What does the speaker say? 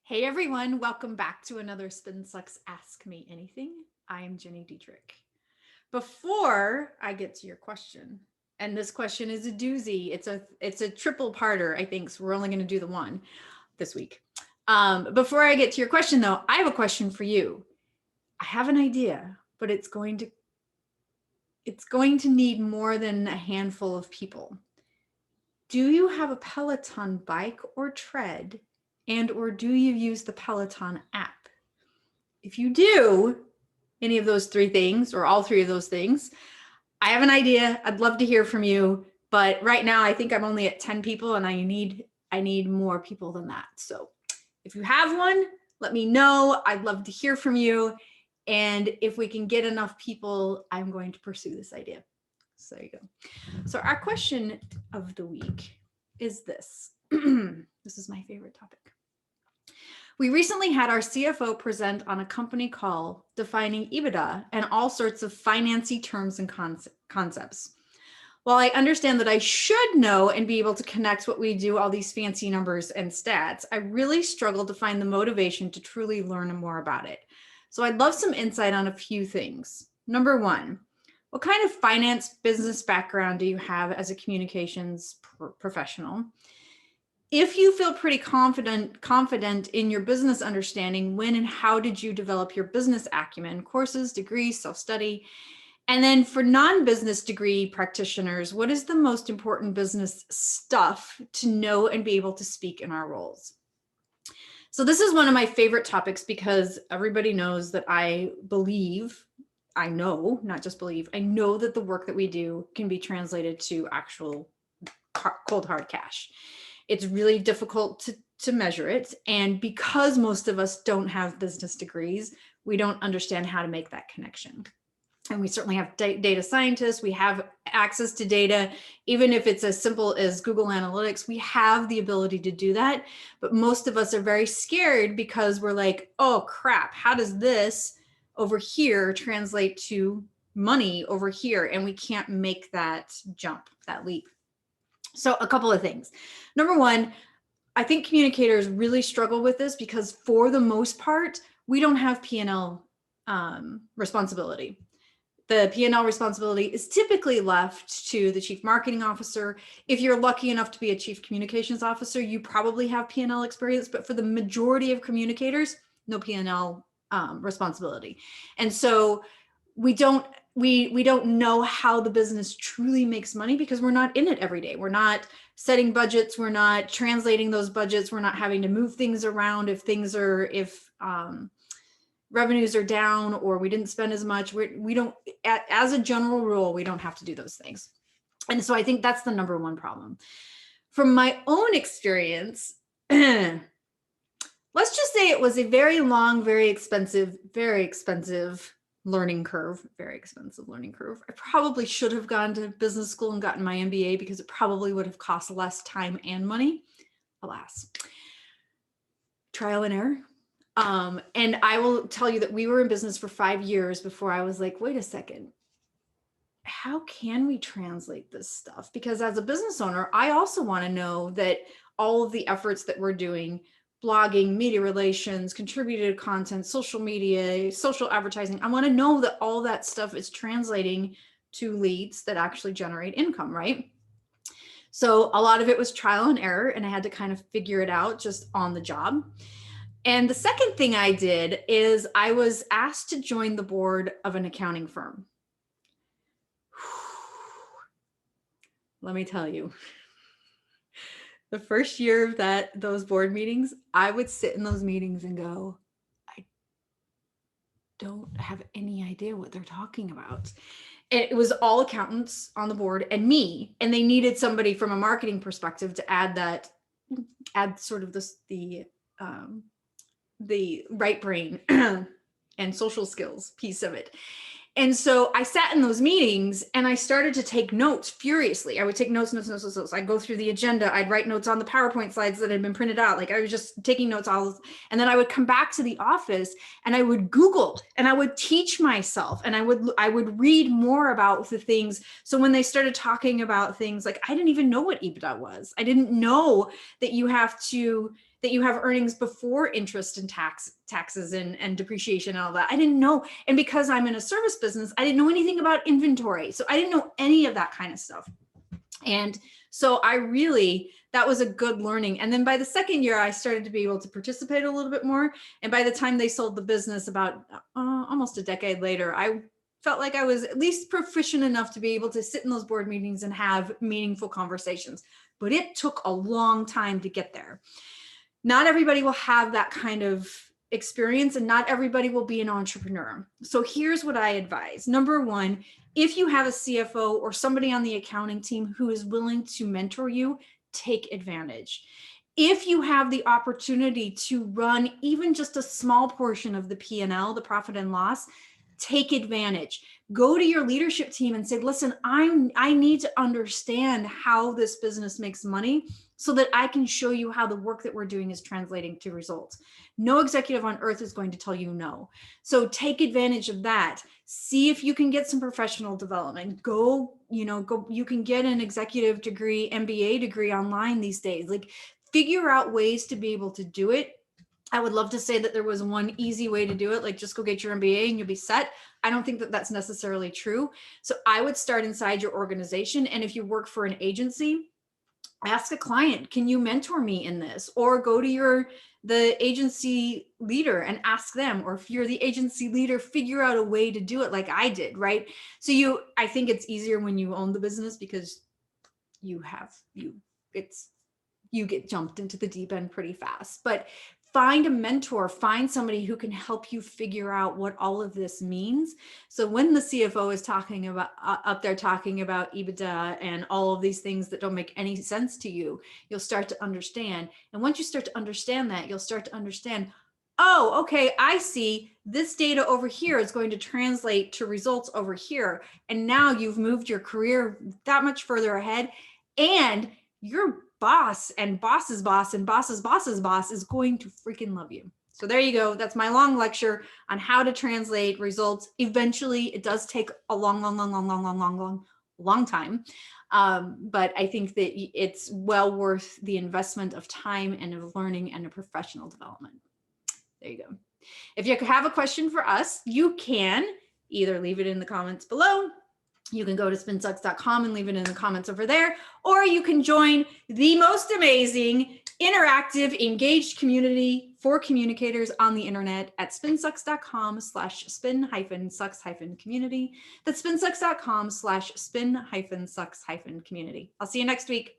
Hey everyone, welcome back to another Spin Sucks Ask Me Anything. I am Gini Dietrich. Before I get to your question, and this question is a doozy, it's a triple parter, I think, so we're only going to do the one this week. Before I get to your question though, I have a question for you. I have an idea, but it's going to need more than a handful of people. Do you have a Peloton bike or tread, or do you use the Peloton app? If you do any of those three things or all three of those things, I have an idea. I'd love to hear from you, but right now I think I'm only at 10 people and I need more people than that. So if you have one, let me know. I'd love to hear from you. And if we can get enough people, I'm going to pursue this idea. So there you go. So our question of the week is this. This is my favorite topic. We recently had our CFO present on a company call defining EBITDA and all sorts of financy terms and concepts. While I understand that I should know and be able to connect what we do, all these fancy numbers and stats, I really struggled to find the motivation to truly learn more about it. So I'd love some insight on a few things. Number one, what kind of finance business background do you have as a communications professional? If you feel pretty confident in your business understanding, when and how did you develop your business acumen, courses, degrees, self-study? And then for non-business degree practitioners, what is the most important business stuff to know and be able to speak in our roles? So this is one of my favorite topics because everybody knows that I know that the work that we do can be translated to actual cold hard cash. It's really difficult to measure it. And because most of us don't have business degrees, we don't understand how to make that connection. And we certainly have data scientists. We have access to data. Even if it's as simple as Google Analytics, we have the ability to do that. But most of us are very scared because we're like, oh crap, how does this over here translate to money over here? And we can't make that jump, that leap. So a couple of things. Number one, I think communicators really struggle with this because for the most part, we don't have P&L responsibility. The P&L responsibility is typically left to the chief marketing officer. If you're lucky enough to be a chief communications officer, you probably have P&L experience, but for the majority of communicators, no P&L responsibility. And so we don't know how the business truly makes money because we're not in it every day. We're not setting budgets. We're not translating those budgets. We're not having to move things around if revenues are down or we didn't spend as much. We don't, as a general rule, we don't have to do those things. And so I think that's the number one problem. From my own experience, let's just say it was a very long, very expensive learning curve, very expensive learning curve. I probably should have gone to business school and gotten my MBA because it probably would have cost less time and money. Alas, trial and error. And I will tell you that we were in business for 5 years before I was like, wait a second, how can we translate this stuff? Because as a business owner, I also want to know that all of the efforts that we're doing, blogging, media relations, contributed content, social media, social advertising, I want to know that all that stuff is translating to leads that actually generate income, right? So a lot of it was trial and error, and I had to kind of figure it out just on the job. And the second thing I did is I was asked to join the board of an accounting firm. Let me tell you, the first year of those board meetings, I would sit in those meetings and go, I don't have any idea what they're talking about. And it was all accountants on the board and me, and they needed somebody from a marketing perspective to add sort of the right brain and social skills piece of it. And so I sat in those meetings and I started to take notes furiously. I would take notes. I'd go through the agenda. I'd write notes on the PowerPoint slides that had been printed out. Like I was just taking notes and then I would come back to the office and I would Google and I would teach myself and I would read more about the things. So when they started talking about things like, I didn't even know what EBITDA was. I didn't know that you have to that you have earnings before interest and taxes and depreciation and all that. I didn't know. And because I'm in a service business, I didn't know anything about inventory. So I didn't know any of that kind of stuff. And so that was a good learning. And then by the second year, I started to be able to participate a little bit more. And by the time they sold the business about almost a decade later, I felt like I was at least proficient enough to be able to sit in those board meetings and have meaningful conversations. But it took a long time to get there. Not everybody will have that kind of experience, and not everybody will be an entrepreneur. So here's what I advise. Number one, if you have a CFO or somebody on the accounting team who is willing to mentor you, take advantage. If you have the opportunity to run even just a small portion of the P&L, the profit and loss, take advantage. Go to your leadership team and say, listen, I need to understand how this business makes money so that I can show you how the work that we're doing is translating to results. No executive on earth is going to tell you no. So take advantage of that. See if you can get some professional development. You can get an executive degree, MBA degree online these days. Like, figure out ways to be able to do it. I would love to say that there was one easy way to do it, like just go get your MBA and you'll be set. I don't think that that's necessarily true. So I would start inside your organization. And if you work for an agency, ask a client, can you mentor me in this? Or go to the agency leader and ask them. Or if you're the agency leader, figure out a way to do it like I did, right? So I think it's easier when you own the business because you get jumped into the deep end pretty fast. But find a mentor, find somebody who can help you figure out what all of this means. So when the CFO is talking about up there talking about EBITDA and all of these things that don't make any sense to you, you'll start to understand. And once you start to understand that, you'll start to understand, oh, okay, I see this data over here is going to translate to results over here. And now you've moved your career that much further ahead, and your boss and boss's boss and boss's boss's boss is going to freaking love you. So there you go. That's my long lecture on how to translate results. Eventually, it does take a long time. But I think that it's well worth the investment of time and of learning and of professional development. There you go. If you have a question for us, you can either leave it in the comments below. You can go to spinsucks.com and leave it in the comments over there, or you can join the most amazing, interactive, engaged community for communicators on the internet at spinsucks.com/spin-sucks-community. That's spinsucks.com/spin-sucks-community. I'll see you next week.